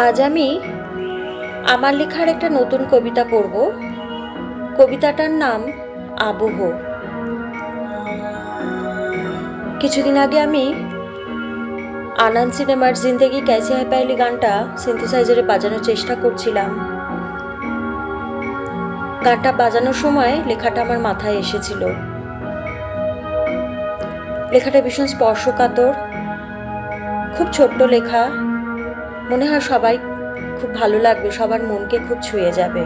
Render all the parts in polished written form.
আজ আমি আমার লেখার একটা নতুন কবিতা পড়ব। কবিতাটার নাম আবহ। কিছুদিন আগে আমি আনন্দ সিনেমার জিন্দেগি ক্যাসে হ্যায় পেহলি গানটা সিনথেসাইজারে বাজানোর চেষ্টা করছিলাম। গানটা বাজানোর সময় লেখাটা আমার মাথায় এসেছিল। লেখাটা ভীষণ স্পর্শকাতর, খুব ছোট্ট লেখা। মনে হয় সবাই খুব ভালো লাগবে, সবার মনকে খুব ছুঁয়ে যাবে।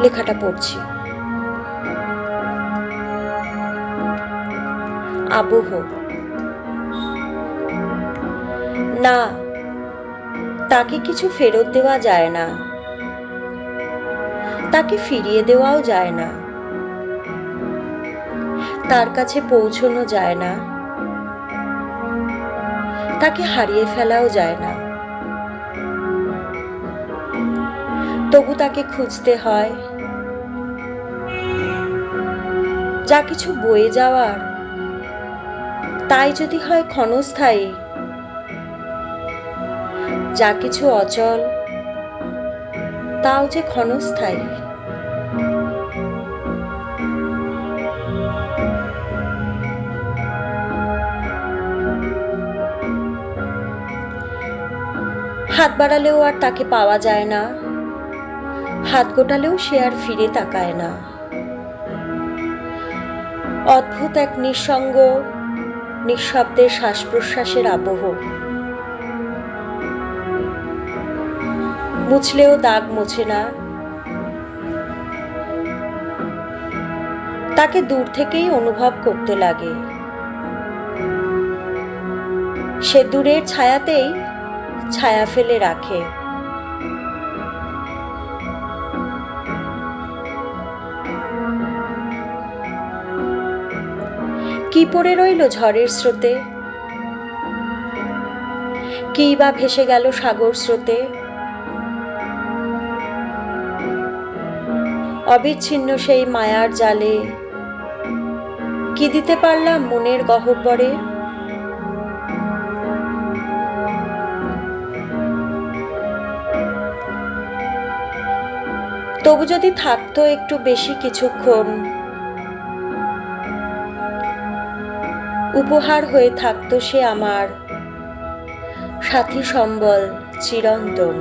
লেখাটা পড়ছি। আবহ। না, তাকে কিছু ফেরত দেওয়া যায় না, তাকে ফিরিয়ে দেওয়াও যায় না, তার কাছে পৌঁছানো যায় না, তাকে হারিয়ে ফেলাও যায় না। তবু তাকে খুঁজতে হয়। যা কিছু বয়ে যাওয়ার তাই যদি হয় ক্ষণস্থায়ী, যা কিছু অচল তাও যে ক্ষণস্থায়ী। হাত বাড়ালেও আর তাকে পাওয়া যায় না, হাত গোটালেও সে আর ফিরে তাকায় না। অদ্ভুত এক নিঃসঙ্গ নিঃশব্দের শ্বাস প্রশ্বাসের আবহ। মুছলেও দাগ মোছে না, তাকে দূর থেকেই অনুভব করতে লাগে। সে দূরের ছায়াতেই ছায়া ফেলে রাখে। কি পড়ে রইল ঝড়ের স্রোতে, কি বা ভেসে গেল সাগর স্রোতে। অবিচ্ছিন্ন সেই মায়ার জালে কি দিতে পারলাম মনের গহ্বরে। তবু যদি থাকতো একটু বেশি কিছুক্ষণ, উপহার হয়ে থাকতো সে আমার সাথী সম্বল চিরন্তন।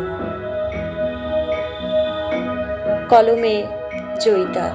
কলমে জয়িতা।